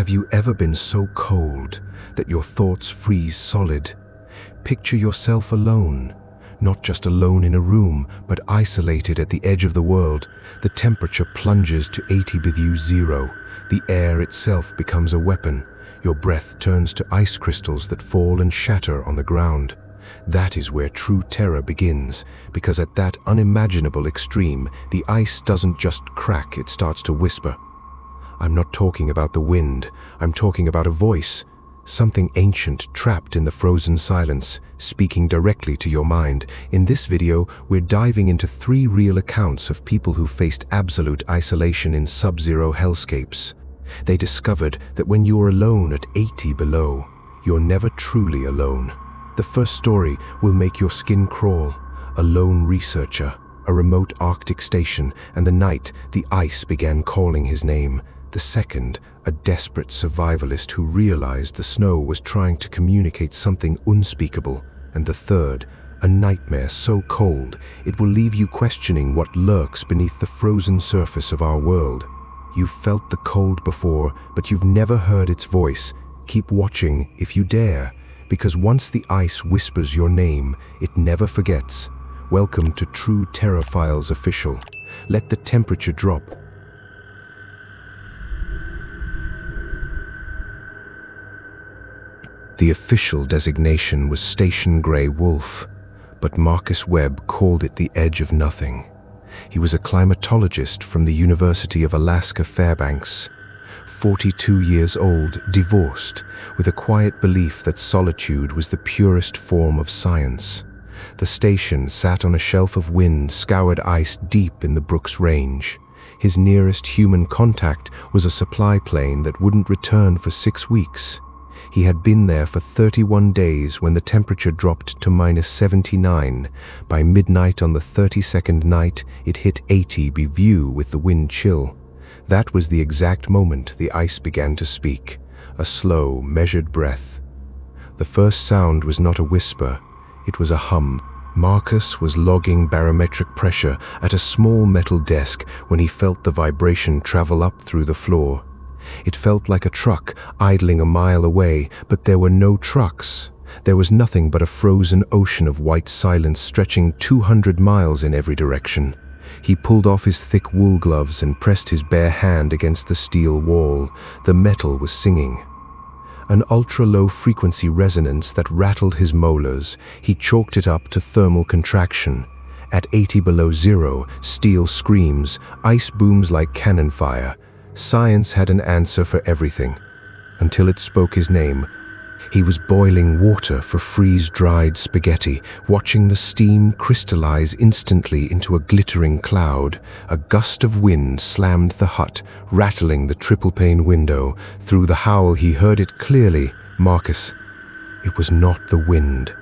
Have you ever been so cold that your thoughts freeze solid? Picture yourself alone, not just alone in a room, but isolated at the edge of the world. The temperature plunges to 80 below zero. The air itself becomes a weapon. Your breath turns to ice crystals that fall and shatter on the ground. That is where true terror begins, because at that unimaginable extreme, the ice doesn't just crack, it starts to whisper. I'm not talking about the wind, I'm talking about a voice, something ancient trapped in the frozen silence, speaking directly to your mind. In this video, we're diving into 3 real accounts of people who faced absolute isolation in sub-zero hellscapes. They discovered that when you're alone at 80 below, you're never truly alone. The first story will make your skin crawl. A lone researcher, a remote Arctic station, and the night the ice began calling his name. The second, a desperate survivalist who realized the snow was trying to communicate something unspeakable. And the third, a nightmare so cold it will leave you questioning what lurks beneath the frozen surface of our world. You've felt the cold before, but you've never heard its voice. Keep watching if you dare, because once the ice whispers your name, it never forgets. Welcome to True Terror Files Official. Let the temperature drop. The official designation was Station Grey Wolf, but Marcus Webb called it the Edge of Nothing. He was a climatologist from the University of Alaska Fairbanks, 42 years old, divorced, with a quiet belief that solitude was the purest form of science. The station sat on a shelf of wind-scoured ice deep in the Brooks Range. His nearest human contact was a supply plane that wouldn't return for 6 weeks. He had been there for 31 days when the temperature dropped to -79. By midnight on the 32nd night, it hit 80 below with the wind chill. That was the exact moment the ice began to speak, a slow, measured breath. The first sound was not a whisper, it was a hum. Marcus was logging barometric pressure at a small metal desk when he felt the vibration travel up through the floor. It felt like a truck idling a mile away, but there were no trucks. There was nothing but a frozen ocean of white silence stretching 200 miles in every direction. He pulled off his thick wool gloves and pressed his bare hand against the steel wall. The metal was singing. An ultra-low frequency resonance that rattled his molars. He chalked it up to thermal contraction. At 80 below zero, steel screams, ice booms like cannon fire. Science had an answer for everything, until it spoke his name. He was boiling water for freeze-dried spaghetti, watching the steam crystallize instantly into a glittering cloud. A gust of wind slammed the hut, rattling the triple-pane window. Through the howl he heard it clearly. Marcus. It was not the wind.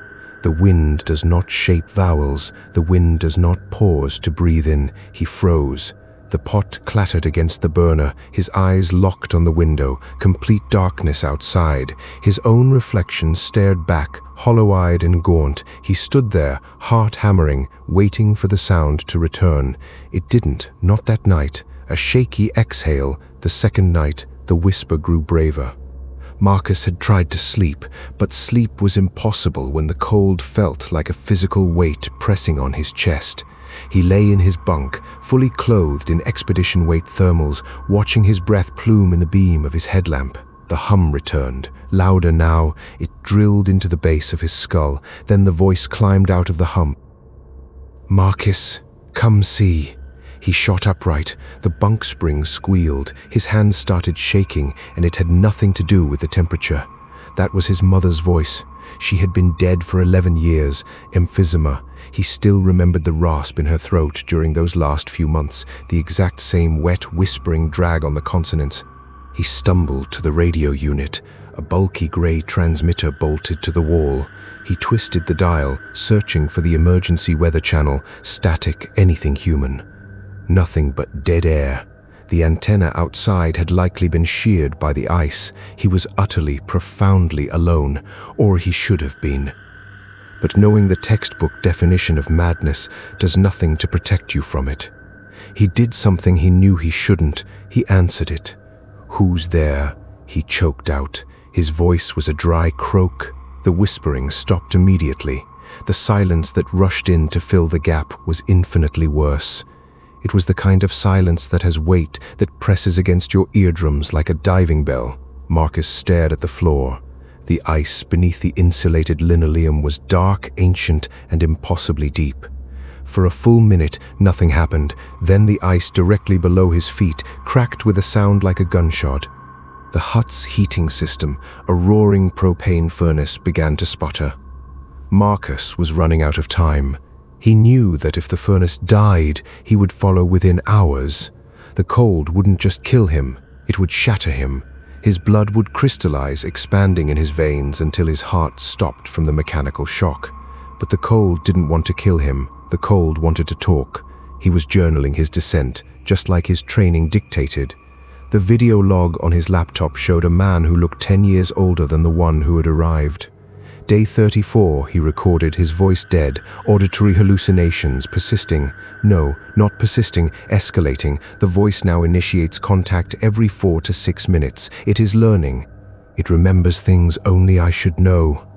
The wind does not shape vowels. The wind does not pause to breathe in. He froze. The pot clattered against the burner, his eyes locked on the window, complete darkness outside. His own reflection stared back, hollow-eyed and gaunt. He stood there, heart hammering, waiting for the sound to return. It didn't, not that night. A shaky exhale. The second night, the whisper grew braver. Marcus had tried to sleep, but sleep was impossible when the cold felt like a physical weight pressing on his chest. He lay in his bunk, fully clothed in expedition-weight thermals, watching his breath plume in the beam of his headlamp. The hum returned, louder now. It drilled into the base of his skull. Then the voice climbed out of the hum. "Marcus, come see." He shot upright. The bunk spring squealed. His hands started shaking, and it had nothing to do with the temperature. That was his mother's voice. She had been dead for 11 years, emphysema. He still remembered the rasp in her throat during those last few months, the exact same wet, whispering drag on the consonants. He stumbled to the radio unit, a bulky grey transmitter bolted to the wall. He twisted the dial, searching for the emergency weather channel, static, anything human. Nothing but dead air. The antenna outside had likely been sheared by the ice. He was utterly, profoundly alone, or he should have been. But knowing the textbook definition of madness does nothing to protect you from it. He did something he knew he shouldn't. He answered it. "Who's there?" he choked out. His voice was a dry croak. The whispering stopped immediately. The silence that rushed in to fill the gap was infinitely worse. It was the kind of silence that has weight, that presses against your eardrums like a diving bell. Marcus stared at the floor. The ice beneath the insulated linoleum was dark, ancient, and impossibly deep. For a full minute, nothing happened. Then the ice directly below his feet cracked with a sound like a gunshot. The hut's heating system, a roaring propane furnace, began to sputter. Marcus was running out of time. He knew that if the furnace died, he would follow within hours. The cold wouldn't just kill him, it would shatter him. His blood would crystallize, expanding in his veins until his heart stopped from the mechanical shock. But the cold didn't want to kill him. The cold wanted to talk. He was journaling his descent, just like his training dictated. The video log on his laptop showed a man who looked 10 years older than the one who had arrived. Day 34, he recorded, his voice dead, auditory hallucinations persisting. No, not persisting, escalating. The voice now initiates contact every 4 to 6 minutes. It is learning. It remembers things only I should know.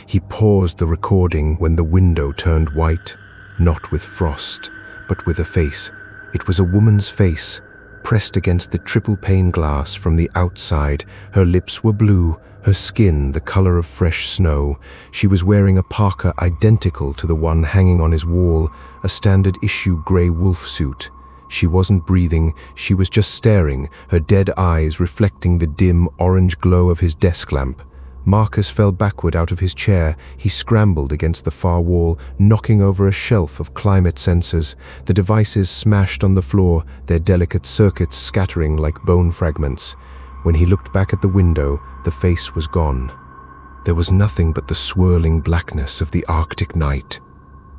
He paused the recording when the window turned white, not with frost, but with a face. It was a woman's face, pressed against the triple pane glass from the outside. Her lips were blue, her skin the color of fresh snow. She was wearing a parka identical to the one hanging on his wall, a standard issue gray wolf suit. She wasn't breathing, she was just staring, her dead eyes reflecting the dim orange glow of his desk lamp. Marcus fell backward out of his chair. He scrambled against the far wall, knocking over a shelf of climate sensors. The devices smashed on the floor, their delicate circuits scattering like bone fragments. When he looked back at the window, the face was gone. There was nothing but the swirling blackness of the Arctic night.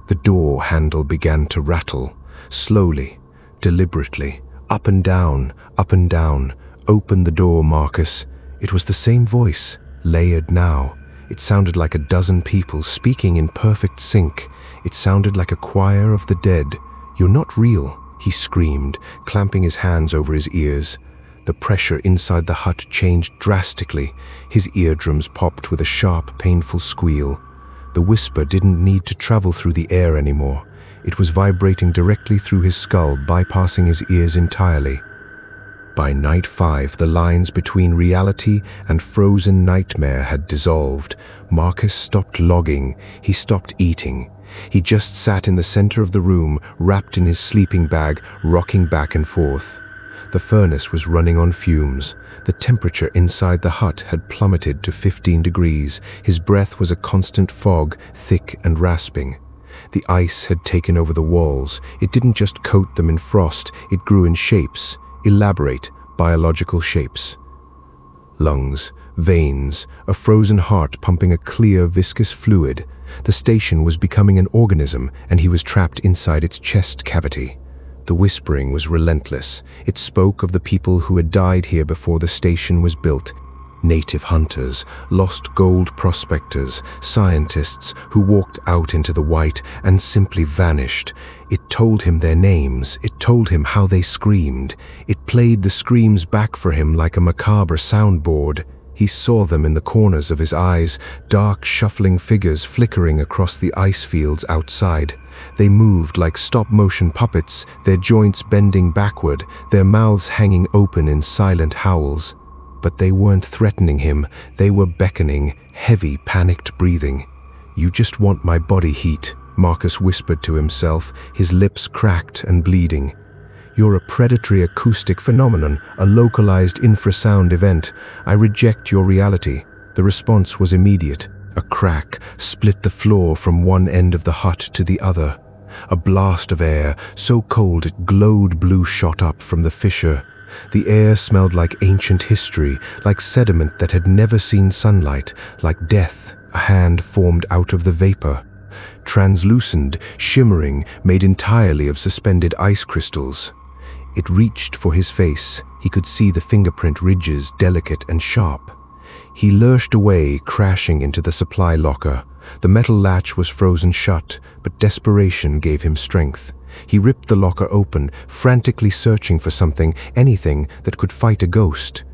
The door handle began to rattle, slowly, deliberately, up and down, up and down. Open the door, Marcus. It was the same voice, layered now. It sounded like a dozen people speaking in perfect sync. It sounded like a choir of the dead. "You're not real," he screamed, clamping his hands over his ears. The pressure inside the hut changed drastically. His eardrums popped with a sharp, painful squeal. The whisper didn't need to travel through the air anymore. It was vibrating directly through his skull, bypassing his ears entirely. By night 5, the lines between reality and frozen nightmare had dissolved. Marcus stopped logging. He stopped eating. He just sat in the center of the room, wrapped in his sleeping bag, rocking back and forth. The furnace was running on fumes. The temperature inside the hut had plummeted to 15 degrees. His breath was a constant fog, thick and rasping. The ice had taken over the walls. It didn't just coat them in frost, it grew in shapes, elaborate, biological shapes. Lungs, veins, a frozen heart pumping a clear, viscous fluid. The station was becoming an organism, and he was trapped inside its chest cavity. The whispering was relentless. It spoke of the people who had died here before the station was built. Native hunters, lost gold prospectors, scientists who walked out into the white and simply vanished. It told him their names. It told him how they screamed. It played the screams back for him like a macabre soundboard. He saw them in the corners of his eyes, dark, shuffling figures flickering across the ice fields outside. They moved like stop-motion puppets, their joints bending backward, their mouths hanging open in silent howls. But they weren't threatening him. They were beckoning, heavy, panicked breathing. "You just want my body heat," Marcus whispered to himself, his lips cracked and bleeding. "You're a predatory acoustic phenomenon, a localized infrasound event. I reject your reality." The response was immediate. A crack split the floor from one end of the hut to the other. A blast of air, so cold it glowed blue, shot up from the fissure. The air smelled like ancient history, like sediment that had never seen sunlight, like death, a hand formed out of the vapor. Translucent, shimmering, made entirely of suspended ice crystals. It reached for his face. He could see the fingerprint ridges, delicate and sharp. He lurched away, crashing into the supply locker. The metal latch was frozen shut, but desperation gave him strength. He ripped the locker open, frantically searching for something, anything that could fight a ghost.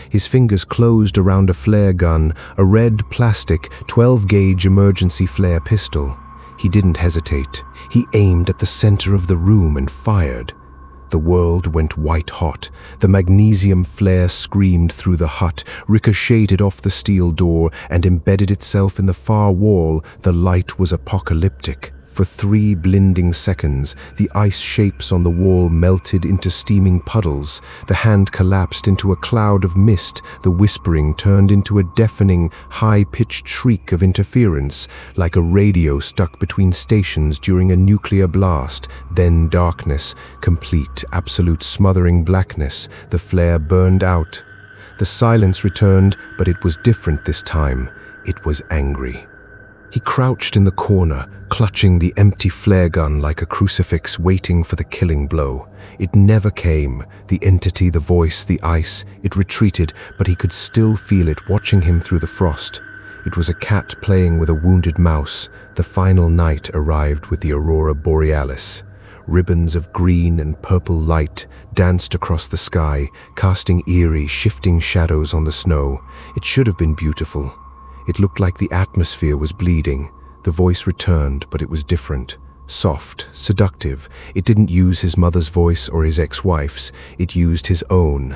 His fingers closed around a flare gun, a red plastic 12-gauge emergency flare pistol. He didn't hesitate. He aimed at the center of the room and fired. The world went white-hot. The magnesium flare screamed through the hut, ricocheted off the steel door, and embedded itself in the far wall. The light was apocalyptic. For 3 blinding seconds, the ice shapes on the wall melted into steaming puddles. The hand collapsed into a cloud of mist. The whispering turned into a deafening, high-pitched shriek of interference, like a radio stuck between stations during a nuclear blast. Then darkness, complete, absolute smothering blackness. The flare burned out. The silence returned, but it was different this time. It was angry. He crouched in the corner, clutching the empty flare gun like a crucifix, waiting for the killing blow. It never came. The entity, the voice, the ice, it retreated, but he could still feel it watching him through the frost. It was a cat playing with a wounded mouse. The final night arrived with the aurora borealis. Ribbons of green and purple light danced across the sky, casting eerie, shifting shadows on the snow. It should have been beautiful. It looked like the atmosphere was bleeding. The voice returned, but it was different. Soft, seductive. It didn't use his mother's voice or his ex-wife's. It used his own.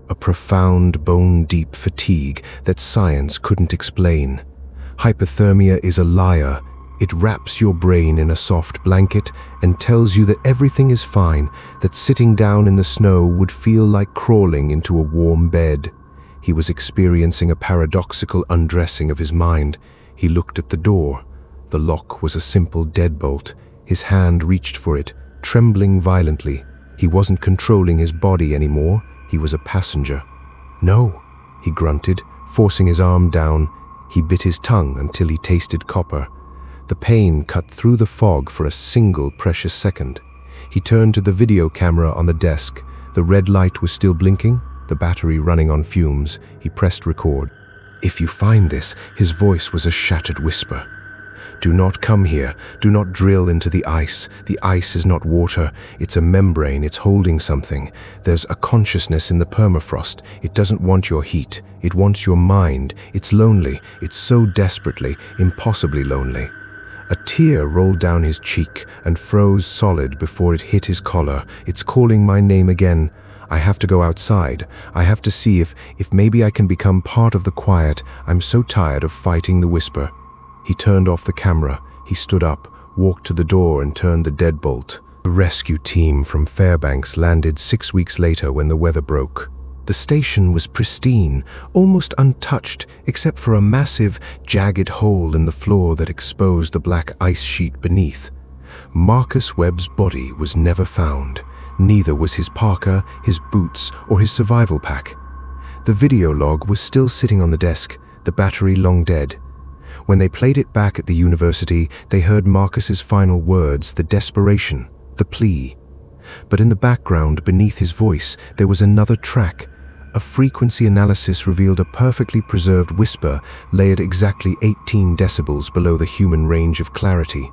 A profound, bone-deep fatigue that science couldn't explain. Hypothermia is a liar. It wraps your brain in a soft blanket and tells you that everything is fine, that sitting down in the snow would feel like crawling into a warm bed. He was experiencing a paradoxical undressing of his mind. He looked at the door. The lock was a simple deadbolt. His hand reached for it, trembling violently. He wasn't controlling his body anymore. He was a passenger. "No," he grunted, forcing his arm down. He bit his tongue until he tasted copper. The pain cut through the fog for a single precious second. He turned to the video camera on the desk. The red light was still blinking, the battery running on fumes. He pressed record. "If you find this," his voice was a shattered whisper. "Do not come here. Do not drill into the ice. The ice is not water. It's a membrane. It's holding something. There's a consciousness in the permafrost. It doesn't want your heat. It wants your mind. It's lonely. It's so desperately, impossibly lonely." A tear rolled down his cheek and froze solid before it hit his collar. "It's calling my name again. I have to go outside. I have to see if maybe I can become part of the quiet. I'm so tired of fighting the whisper." He turned off the camera. He stood up, walked to the door and turned the deadbolt. The rescue team from Fairbanks landed 6 weeks later when the weather broke. The station was pristine, almost untouched, except for a massive, jagged hole in the floor that exposed the black ice sheet beneath. Marcus Webb's body was never found. Neither was his parka, his boots, or his survival pack. The video log was still sitting on the desk, the battery long dead. When they played it back at the university, they heard Marcus's final words, the desperation, the plea. But in the background, beneath his voice, there was another track. A frequency analysis revealed a perfectly preserved whisper layered exactly 18 decibels below the human range of clarity.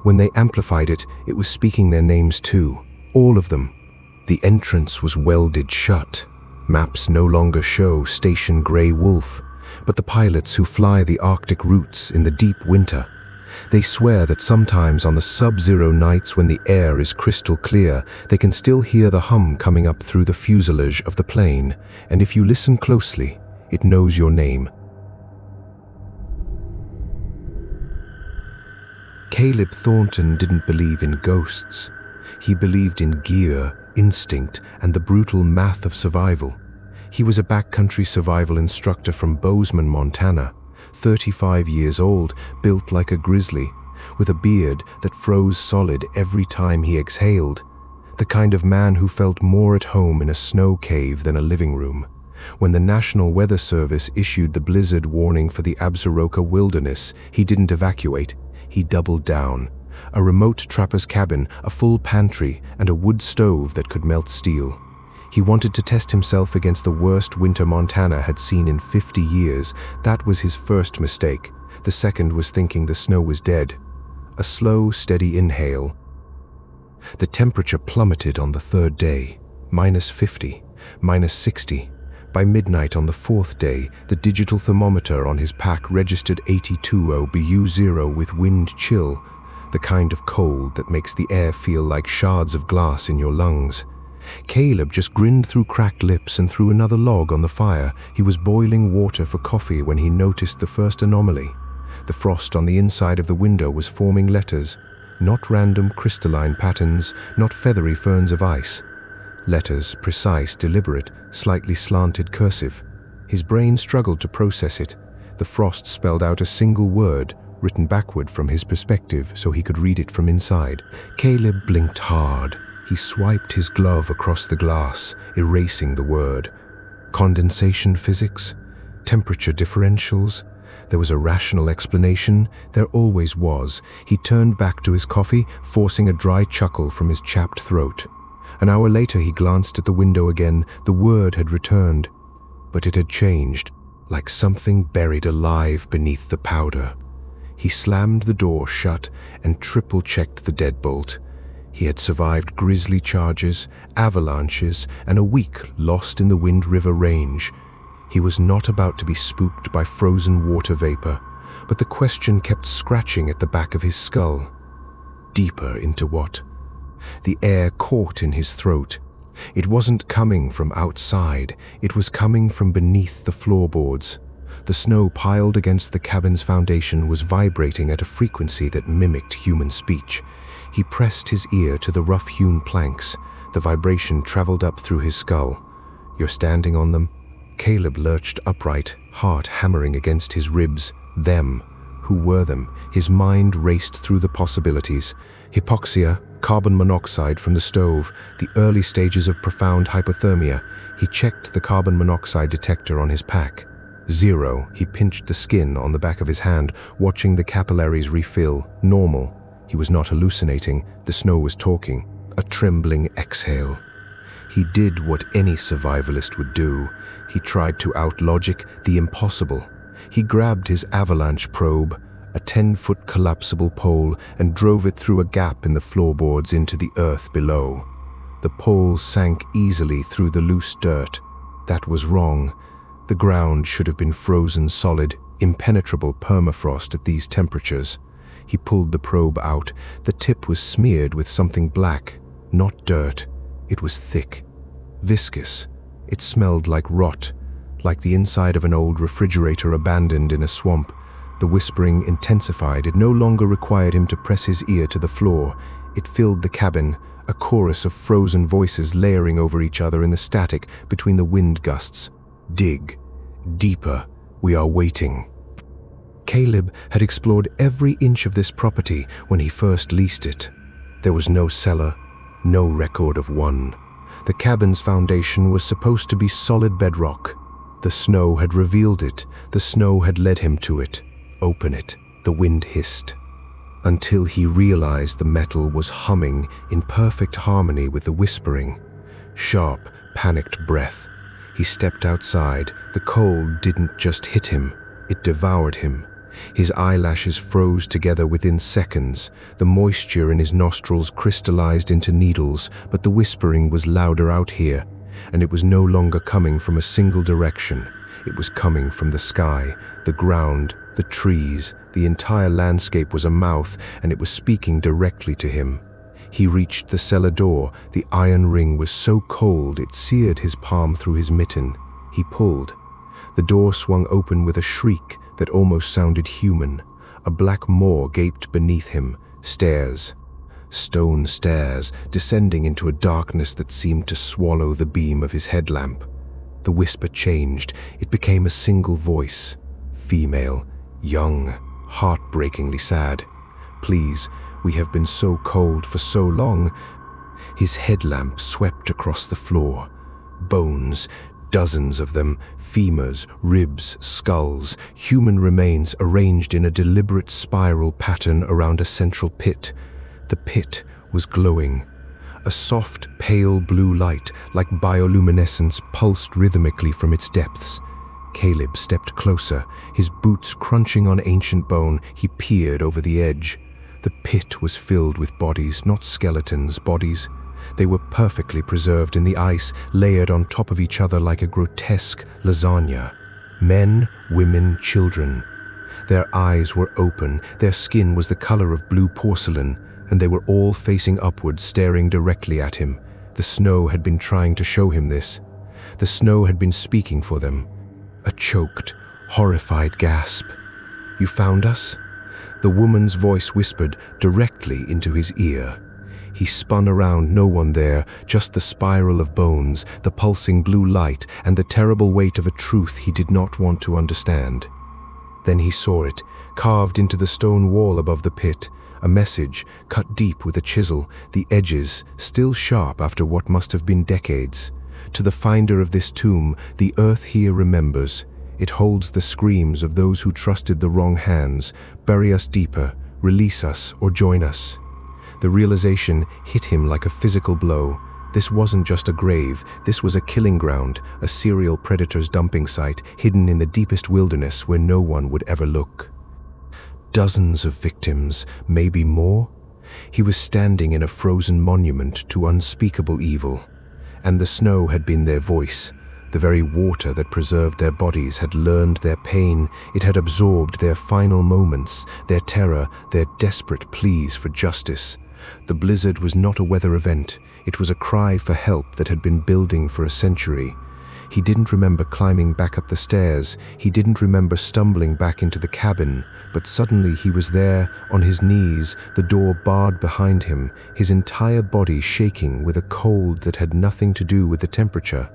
When they amplified it, it was speaking their names too. All of them. The entrance was welded shut. Maps no longer show Station Grey Wolf, but the pilots who fly the Arctic routes in the deep winter. They swear that sometimes on the sub-zero nights when the air is crystal clear, they can still hear the hum coming up through the fuselage of the plane, and if you listen closely, it knows your name. Caleb Thornton didn't believe in ghosts. He believed in gear, instinct, and the brutal math of survival. He was a backcountry survival instructor from Bozeman, Montana, 35 years old, built like a grizzly, with a beard that froze solid every time he exhaled. The kind of man who felt more at home in a snow cave than a living room. When the National Weather Service issued the blizzard warning for the Absaroka wilderness, he didn't evacuate. He doubled down. A remote trapper's cabin, a full pantry, and a wood stove that could melt steel. He wanted to test himself against the worst winter Montana had seen in 50 years. That was his first mistake. The second was thinking the snow was dead. A slow, steady inhale. The temperature plummeted on the third day. -50, -60, By midnight on the fourth day, the digital thermometer on his pack registered 82 BU0 with wind chill, the kind of cold that makes the air feel like shards of glass in your lungs. Caleb just grinned through cracked lips and threw another log on the fire. He was boiling water for coffee when he noticed the first anomaly. The frost on the inside of the window was forming letters, not random crystalline patterns, not feathery ferns of ice. Letters, precise, deliberate, slightly slanted cursive. His brain struggled to process it. The frost spelled out a single word, written backward from his perspective so he could read it from inside. Caleb blinked hard. He swiped his glove across the glass, erasing the word. Condensation physics? Temperature differentials? There was a rational explanation. There always was. He turned back to his coffee, forcing a dry chuckle from his chapped throat. An hour later he glanced at the window again. The word had returned, but it had changed, like something buried alive beneath the powder. He slammed the door shut and triple-checked the deadbolt. He had survived grisly charges, avalanches, and a week lost in the Wind River Range. He was not about to be spooked by frozen water vapor, but the question kept scratching at the back of his skull. Deeper into what? The air caught in his throat. It wasn't coming from outside, it was coming from beneath the floorboards. The snow piled against the cabin's foundation was vibrating at a frequency that mimicked human speech. He pressed his ear to the rough-hewn planks. The vibration traveled up through his skull. "You're standing on them?" Caleb lurched upright, heart hammering against his ribs. Them. Who were them? His mind raced through the possibilities. Hypoxia, carbon monoxide from the stove, the early stages of profound hypothermia. He checked the carbon monoxide detector on his pack. 0. He pinched the skin on the back of his hand, watching the capillaries refill. Normal. He was not hallucinating. The snow was talking. A trembling exhale. He did what any survivalist would do. He tried to outlogic the impossible. He grabbed his avalanche probe, a 10-foot collapsible pole, and drove it through a gap in the floorboards into the earth below. The pole sank easily through the loose dirt. That was wrong. The ground should have been frozen solid, impenetrable permafrost at these temperatures. He pulled the probe out. The tip was smeared with something black, not dirt. It was thick, viscous. It smelled like rot, like the inside of an old refrigerator abandoned in a swamp. The whispering intensified. It no longer required him to press his ear to the floor. It filled the cabin, a chorus of frozen voices layering over each other in the static between the wind gusts. Dig. Deeper. We are waiting. Caleb had explored every inch of this property when he first leased it. There was no cellar, no record of one. The cabin's foundation was supposed to be solid bedrock. The snow had revealed it. The snow had led him to it. Open it. The wind hissed. Until he realized the metal was humming in perfect harmony with the whispering. Sharp, panicked breath. He stepped outside. The cold didn't just hit him. It devoured him. His eyelashes froze together within seconds. The moisture in his nostrils crystallized into needles, but the whispering was louder out here, and it was no longer coming from a single direction. It was coming from the sky, the ground, the trees. The entire landscape was a mouth, and it was speaking directly to him. He reached the cellar door. The iron ring was so cold it seared his palm through his mitten. He pulled. The door swung open with a shriek that almost sounded human. A black maw gaped beneath him. Stairs. Stone stairs, descending into a darkness that seemed to swallow the beam of his headlamp. The whisper changed. It became a single voice. Female. Young. Heartbreakingly sad. Please, we have been so cold for so long. His headlamp swept across the floor. Bones. Dozens of them, femurs, ribs, skulls, human remains arranged in a deliberate spiral pattern around a central pit. The pit was glowing. A soft, pale blue light, like bioluminescence, pulsed rhythmically from its depths. Caleb stepped closer, his boots crunching on ancient bone. He peered over the edge. The pit was filled with bodies, not skeletons, bodies. They were perfectly preserved in the ice, layered on top of each other like a grotesque lasagna. Men, women, children. Their eyes were open, their skin was the color of blue porcelain, and they were all facing upward, staring directly at him. The snow had been trying to show him this. The snow had been speaking for them. A choked, horrified gasp. "You found us?" The woman's voice whispered directly into his ear. He spun around, no one there, just the spiral of bones, the pulsing blue light, and the terrible weight of a truth he did not want to understand. Then he saw it, carved into the stone wall above the pit, a message cut deep with a chisel, the edges still sharp after what must have been decades. To the finder of this tomb, the earth here remembers. It holds the screams of those who trusted the wrong hands. Bury us deeper, release us, or join us. The realization hit him like a physical blow. This wasn't just a grave, this was a killing ground, a serial predator's dumping site, hidden in the deepest wilderness where no one would ever look. Dozens of victims, maybe more. He was standing in a frozen monument to unspeakable evil. And the snow had been their voice. The very water that preserved their bodies had learned their pain. It had absorbed their final moments, their terror, their desperate pleas for justice. The blizzard was not a weather event. It was a cry for help that had been building for a century. He didn't remember climbing back up the stairs. He didn't remember stumbling back into the cabin. But suddenly he was there, on his knees, the door barred behind him, his entire body shaking with a cold that had nothing to do with the temperature.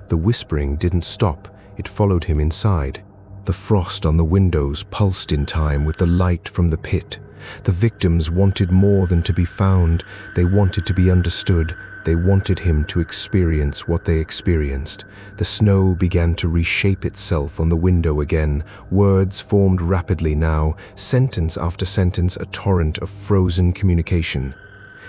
The whispering didn't stop. It followed him inside. The frost on the windows pulsed in time with the light from the pit. The victims wanted more than to be found. They wanted to be understood. They wanted him to experience what they experienced. The snow began to reshape itself on the window again. Words formed rapidly now, sentence after sentence, a torrent of frozen communication.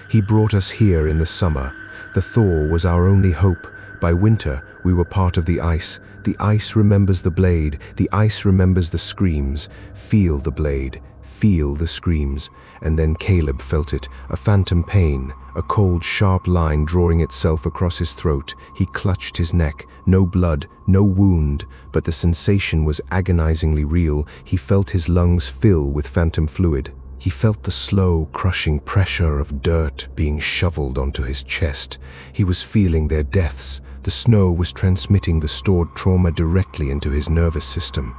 He brought us here in the summer. The thaw was our only hope. By winter, we were part of the ice. The ice remembers the blade. The ice remembers the screams. Feel the blade. Feel the screams. And then Caleb felt it, a phantom pain, a cold, sharp line drawing itself across his throat. He clutched his neck. No blood, no wound, but the sensation was agonizingly real. He felt his lungs fill with phantom fluid. He felt the slow, crushing pressure of dirt being shoveled onto his chest. He was feeling their deaths. The snow was transmitting the stored trauma directly into his nervous system.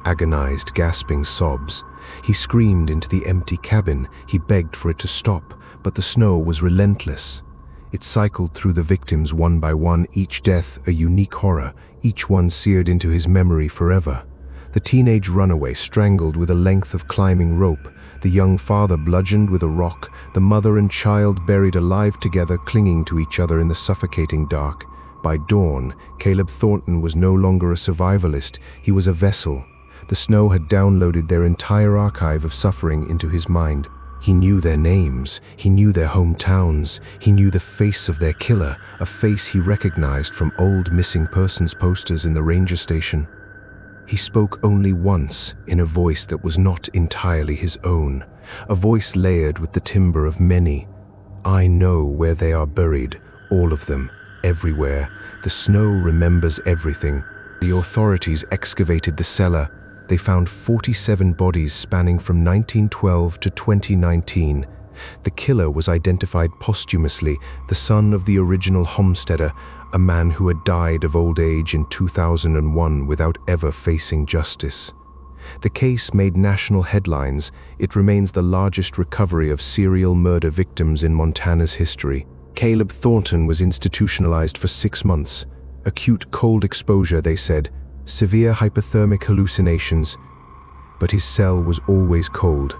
Agonized, gasping sobs. He screamed into the empty cabin. He begged for it to stop, but the snow was relentless. It cycled through the victims one by one, each death a unique horror, each one seared into his memory forever. The teenage runaway strangled with a length of climbing rope, the young father bludgeoned with a rock, the mother and child buried alive together, clinging to each other in the suffocating dark. By dawn, Caleb Thornton was no longer a survivalist, he was a vessel. The snow had downloaded their entire archive of suffering into his mind. He knew their names, he knew their hometowns, he knew the face of their killer, a face he recognized from old missing persons posters in the ranger station. He spoke only once, in a voice that was not entirely his own, a voice layered with the timbre of many. "I know where they are buried, all of them, everywhere. The snow remembers everything." The authorities excavated the cellar. They found 47 bodies spanning from 1912 to 2019. The killer was identified posthumously, the son of the original homesteader, a man who had died of old age in 2001 without ever facing justice. The case made national headlines. It remains the largest recovery of serial murder victims in Montana's history. Caleb Thornton was institutionalized for 6 months. Acute cold exposure, they said. Severe hypothermic hallucinations. But his cell was always cold.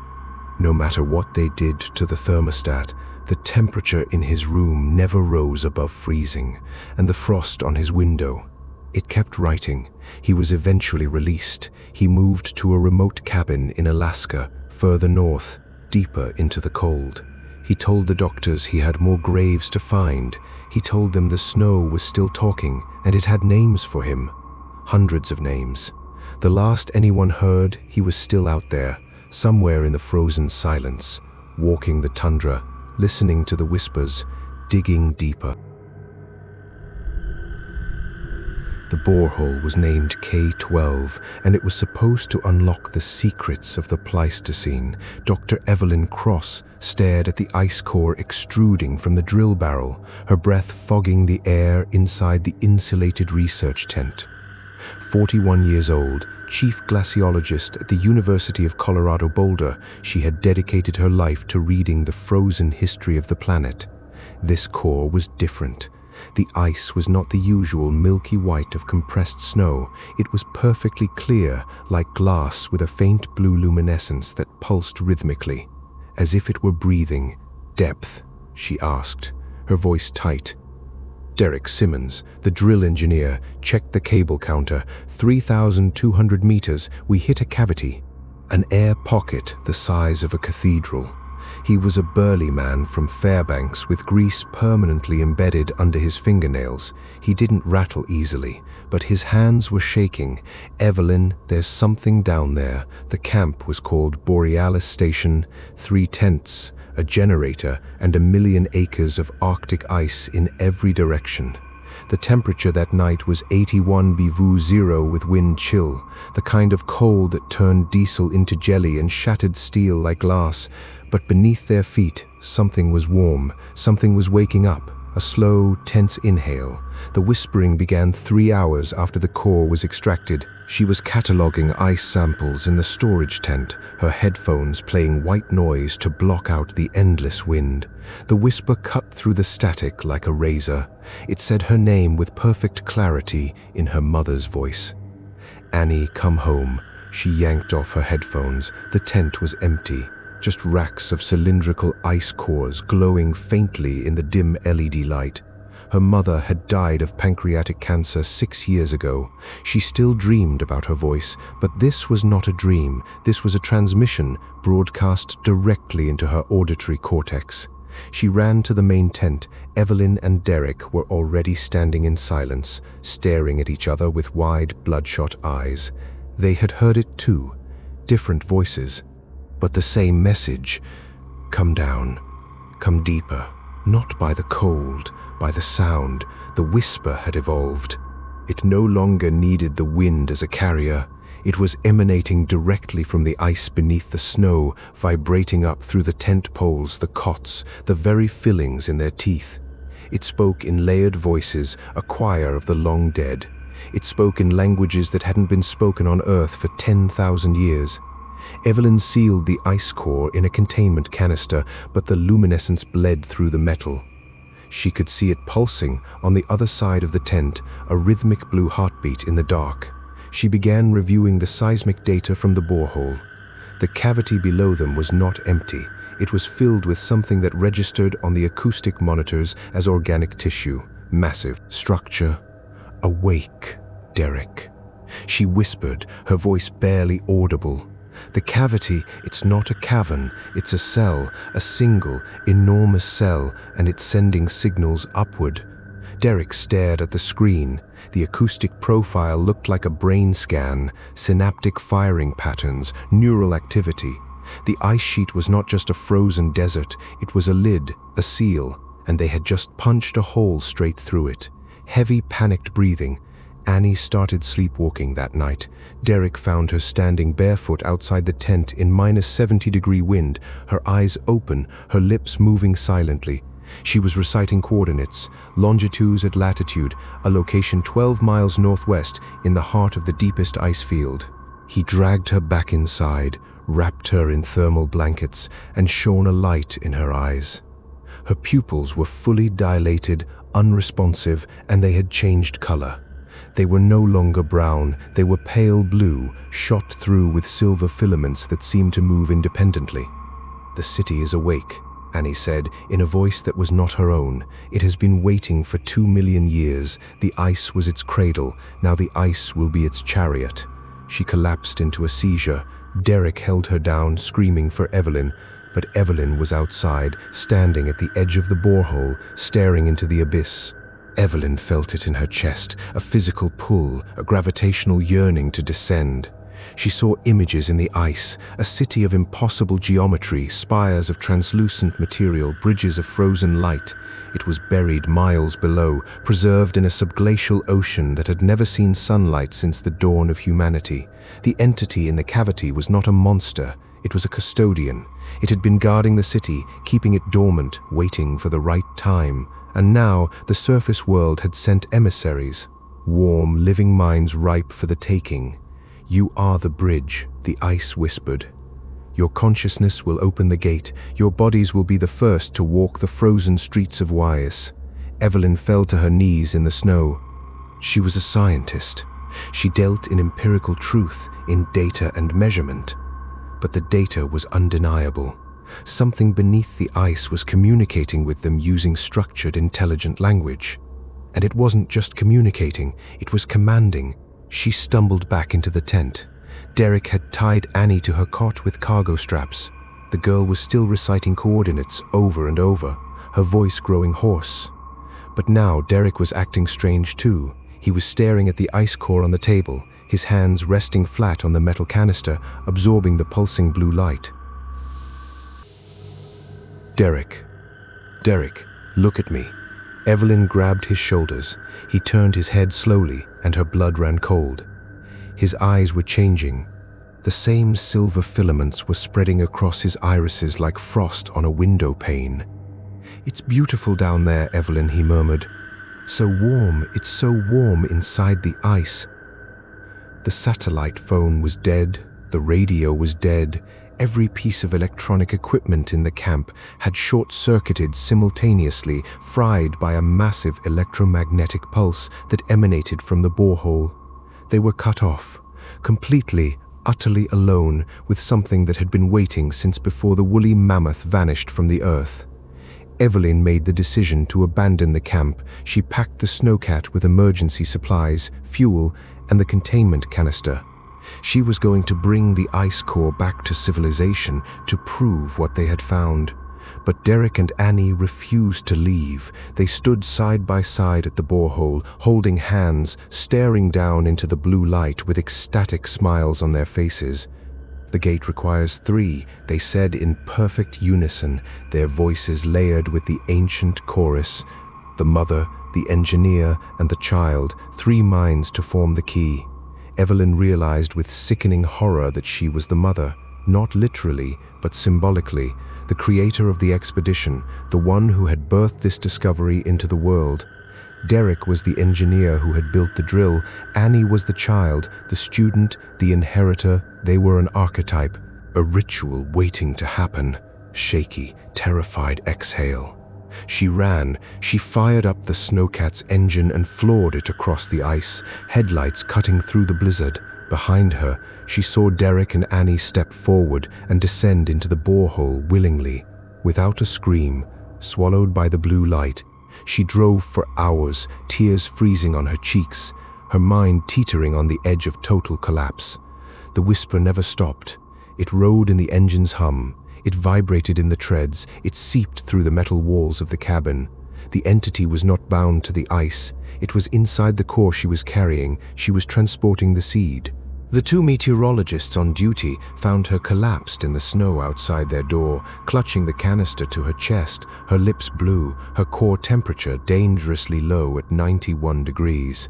No matter what they did to the thermostat, the temperature in his room never rose above freezing, and the frost on his window. It kept writing. He was eventually released. He moved to a remote cabin in Alaska, further north, deeper into the cold. He told the doctors he had more graves to find. He told them the snow was still talking, and it had names for him. Hundreds of names. The last anyone heard, he was still out there, somewhere in the frozen silence, walking the tundra, listening to the whispers, digging deeper. The borehole was named K12, and it was supposed to unlock the secrets of the Pleistocene. Dr. Evelyn Cross stared at the ice core extruding from the drill barrel, her breath fogging the air inside the insulated research tent. 41 years old, chief glaciologist at the University of Colorado Boulder, she had dedicated her life to reading the frozen history of the planet. This core was different. The ice was not the usual milky white of compressed snow. It was perfectly clear, like glass with a faint blue luminescence that pulsed rhythmically. As if it were breathing. "Depth?" she asked, her voice tight. Derek Simmons, the drill engineer, checked the cable counter. 3,200 meters, we hit a cavity. An air pocket the size of a cathedral. He was a burly man from Fairbanks with grease permanently embedded under his fingernails. He didn't rattle easily, but his hands were shaking. "Evelyn, there's something down there." The camp was called Borealis Station. 3 tents, a generator, and 1,000,000 acres of Arctic ice in every direction. The temperature that night was 81 BV 0 with wind chill, the kind of cold that turned diesel into jelly and shattered steel like glass. But beneath their feet, something was warm, something was waking up, a slow, tense inhale. The whispering began 3 hours after the core was extracted. She was cataloging ice samples in the storage tent, her headphones playing white noise to block out the endless wind. The whisper cut through the static like a razor. It said her name with perfect clarity in her mother's voice. "Annie, come home." She yanked off her headphones. The tent was empty. Just racks of cylindrical ice cores glowing faintly in the dim LED light. Her mother had died of pancreatic cancer 6 years ago. She still dreamed about her voice, but this was not a dream. This was a transmission broadcast directly into her auditory cortex. She ran to the main tent. Evelyn and Derek were already standing in silence, staring at each other with wide, bloodshot eyes. They had heard it too. Different voices. But the same message. Come down. Come deeper. Not by the cold, by the sound. The whisper had evolved. It no longer needed the wind as a carrier. It was emanating directly from the ice beneath the snow, vibrating up through the tent poles, the cots, the very fillings in their teeth. It spoke in layered voices, a choir of the long dead. It spoke in languages that hadn't been spoken on Earth for 10,000 years. Evelyn sealed the ice core in a containment canister, but the luminescence bled through the metal. She could see it pulsing on the other side of the tent, a rhythmic blue heartbeat in the dark. She began reviewing the seismic data from the borehole. The cavity below them was not empty. It was filled with something that registered on the acoustic monitors as organic tissue. Massive structure. "Awake, Derek." She whispered, her voice barely audible. "The cavity, it's not a cavern, it's a cell, a single, enormous cell, and it's sending signals upward." Derek stared at the screen. The acoustic profile looked like a brain scan, synaptic firing patterns, neural activity. The ice sheet was not just a frozen desert, it was a lid, a seal, and they had just punched a hole straight through it. Heavy, panicked breathing. Annie started sleepwalking that night. Derek found her standing barefoot outside the tent in -70-degree wind, her eyes open, her lips moving silently. She was reciting coordinates, longitude and latitude, a location 12 miles northwest in the heart of the deepest ice field. He dragged her back inside, wrapped her in thermal blankets, and shone a light in her eyes. Her pupils were fully dilated, unresponsive, and they had changed color. They were no longer brown, they were pale blue, shot through with silver filaments that seemed to move independently. "The city is awake," Annie said, in a voice that was not her own. "It has been waiting for 2 million years. The ice was its cradle, now the ice will be its chariot." She collapsed into a seizure. Derek held her down, screaming for Evelyn, but Evelyn was outside, standing at the edge of the borehole, staring into the abyss. Evelyn felt it in her chest, a physical pull, a gravitational yearning to descend. She saw images in the ice, a city of impossible geometry, spires of translucent material, bridges of frozen light. It was buried miles below, preserved in a subglacial ocean that had never seen sunlight since the dawn of humanity. The entity in the cavity was not a monster, it was a custodian. It had been guarding the city, keeping it dormant, waiting for the right time. And now the surface world had sent emissaries, warm, living minds ripe for the taking. "You are the bridge," the ice whispered. "Your consciousness will open the gate. Your bodies will be the first to walk the frozen streets of Iciest." Evelyn fell to her knees in the snow. She was a scientist. She dealt in empirical truth, in data and measurement. But the data was undeniable. Something beneath the ice was communicating with them using structured, intelligent language. And it wasn't just communicating, it was commanding. She stumbled back into the tent. Derek had tied Annie to her cot with cargo straps. The girl was still reciting coordinates over and over, her voice growing hoarse. But now Derek was acting strange too. He was staring at the ice core on the table, his hands resting flat on the metal canister, absorbing the pulsing blue light. "Derek, look at me." Evelyn grabbed his shoulders. He turned his head slowly, and her blood ran cold. His eyes were changing. The same silver filaments were spreading across his irises like frost on a window pane. "It's beautiful down there, Evelyn," he murmured. "So warm, it's so warm inside the ice." The satellite phone was dead, the radio was dead. Every piece of electronic equipment in the camp had short-circuited simultaneously, fried by a massive electromagnetic pulse that emanated from the borehole. They were cut off, completely, utterly alone with something that had been waiting since before the woolly mammoth vanished from the earth. Evelyn made the decision to abandon the camp. She packed the snowcat with emergency supplies, fuel, and the containment canister. She was going to bring the ice core back to civilization to prove what they had found. But Derek and Annie refused to leave. They stood side by side at the borehole, holding hands, staring down into the blue light with ecstatic smiles on their faces. "The gate requires 3, they said in perfect unison, their voices layered with the ancient chorus. The mother, the engineer, and the child, 3 minds to form the key. Evelyn realized with sickening horror that she was the mother, not literally, but symbolically, the creator of the expedition, the one who had birthed this discovery into the world. Derek was the engineer who had built the drill. Annie was the child, the student, the inheritor. They were an archetype, a ritual waiting to happen. Shaky, terrified exhale. She ran. She fired up the snowcat's engine and floored it across the ice, headlights cutting through the blizzard. Behind her, she saw Derek and Annie step forward and descend into the borehole willingly. Without a scream, swallowed by the blue light, she drove for hours, tears freezing on her cheeks, her mind teetering on the edge of total collapse. The whisper never stopped. It rode in the engine's hum. It vibrated in the treads. It seeped through the metal walls of the cabin. The entity was not bound to the ice. It was inside the core she was carrying. She was transporting the seed. The 2 meteorologists on duty found her collapsed in the snow outside their door, clutching the canister to her chest, her lips blue, her core temperature dangerously low at 91 degrees.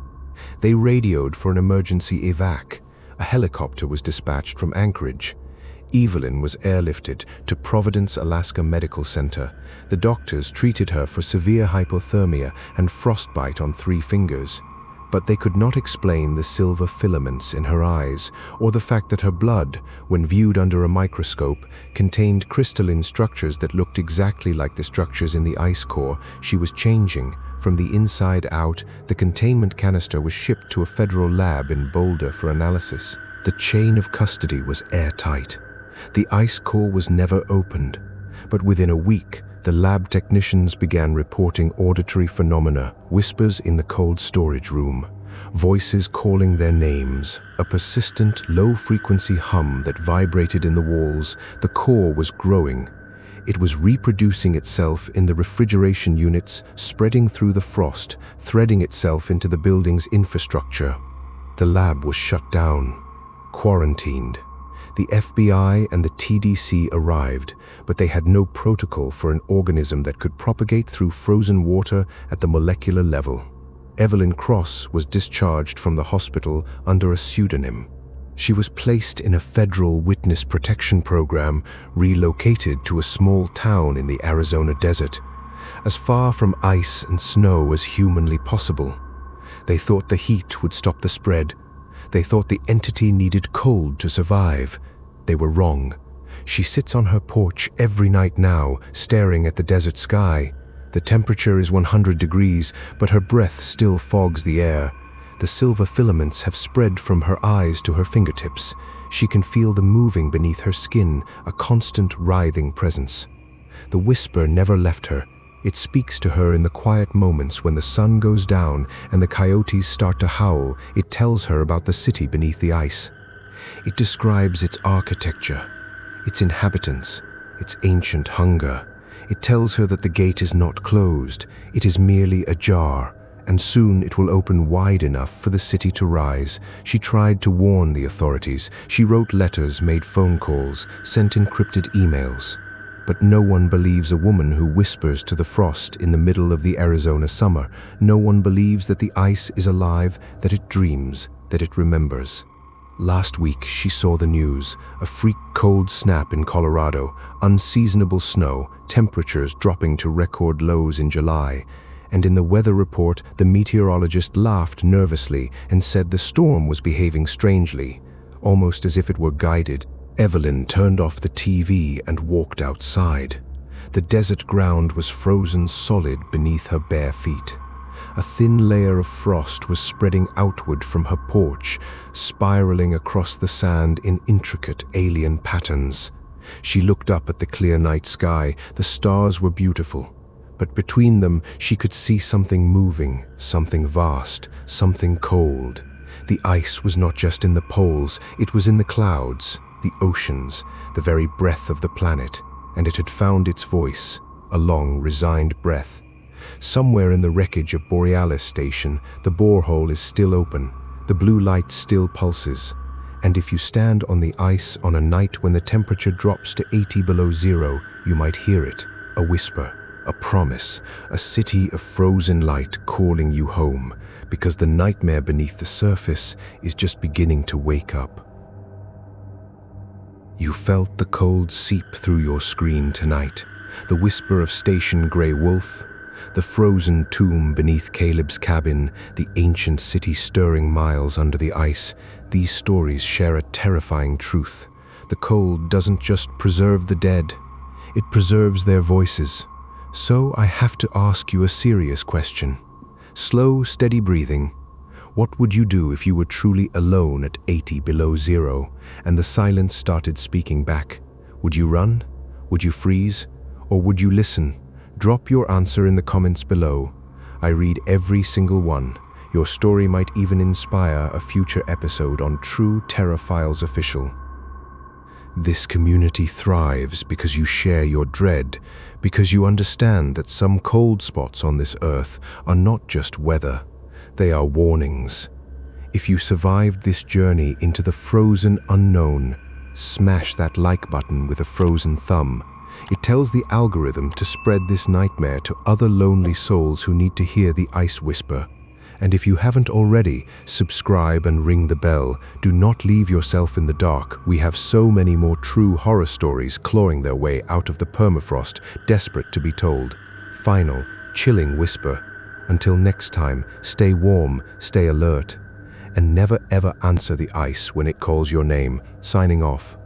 They radioed for an emergency evac. A helicopter was dispatched from Anchorage. Evelyn was airlifted to Providence, Alaska Medical Center. The doctors treated her for severe hypothermia and frostbite on 3 fingers. But they could not explain the silver filaments in her eyes, or the fact that her blood, when viewed under a microscope, contained crystalline structures that looked exactly like the structures in the ice core. She was changing. From the inside out, the containment canister was shipped to a federal lab in Boulder for analysis. The chain of custody was airtight. The ice core was never opened, but within a week, the lab technicians began reporting auditory phenomena, whispers in the cold storage room, voices calling their names, a persistent, low-frequency hum that vibrated in the walls. The core was growing. It was reproducing itself in the refrigeration units, spreading through the frost, threading itself into the building's infrastructure. The lab was shut down. quarantined. The FBI and the TDC arrived, but they had no protocol for an organism that could propagate through frozen water at the molecular level. Evelyn Cross was discharged from the hospital under a pseudonym. She was placed in a federal witness protection program, relocated to a small town in the Arizona desert, as far from ice and snow as humanly possible. They thought the heat would stop the spread. They thought the entity needed cold to survive. They were wrong. She sits on her porch every night now, staring at the desert sky. The temperature is 100 degrees, but her breath still fogs the air. The silver filaments have spread from her eyes to her fingertips. She can feel them moving beneath her skin, a constant writhing presence. The whisper never left her. It speaks to her in the quiet moments when the sun goes down and the coyotes start to howl. It tells her about the city beneath the ice. It describes its architecture, its inhabitants, its ancient hunger. It tells her that the gate is not closed, it is merely ajar, and soon it will open wide enough for the city to rise. She tried to warn the authorities. She wrote letters, made phone calls, sent encrypted emails. But no one believes a woman who whispers to the frost in the middle of the Arizona summer. No one believes that the ice is alive, that it dreams, that it remembers. Last week, she saw the news, a freak cold snap in Colorado, unseasonable snow, temperatures dropping to record lows in July. And in the weather report, the meteorologist laughed nervously and said the storm was behaving strangely, almost as if it were guided. Evelyn turned off the TV and walked outside. The desert ground was frozen solid beneath her bare feet. A thin layer of frost was spreading outward from her porch, spiraling across the sand in intricate alien patterns. She looked up at the clear night sky. The stars were beautiful, but between them she could see something moving, something vast, something cold. The ice was not just in the poles, it was in the clouds, the oceans, the very breath of the planet, and it had found its voice, a long, resigned breath. Somewhere in the wreckage of Borealis station, the borehole is still open, the blue light still pulses, and if you stand on the ice on a night when the temperature drops to 80 below zero, you might hear it, a whisper, a promise, a city of frozen light calling you home, because the nightmare beneath the surface is just beginning to wake up. You felt the cold seep through your screen tonight, the whisper of Station Grey Wolf, the frozen tomb beneath Caleb's cabin, the ancient city stirring miles under the ice. These stories share a terrifying truth. The cold doesn't just preserve the dead, it preserves their voices. So I have to ask you a serious question. Slow, steady breathing. What would you do if you were truly alone at 80 below zero and the silence started speaking back? Would you run? Would you freeze? Or would you listen? Drop your answer in the comments below. I read every single one. Your story might even inspire a future episode on True Terror Files Official. This community thrives because you share your dread, because you understand that some cold spots on this earth are not just weather. They are warnings. If you survived this journey into the frozen unknown, smash that like button with a frozen thumb. It tells the algorithm to spread this nightmare to other lonely souls who need to hear the ice whisper. And if you haven't already, subscribe and ring the bell. Do not leave yourself in the dark. We have so many more true horror stories clawing their way out of the permafrost, desperate to be told. Final, chilling whisper. Until next time, stay warm, stay alert, and never ever answer the ice when it calls your name. Signing off.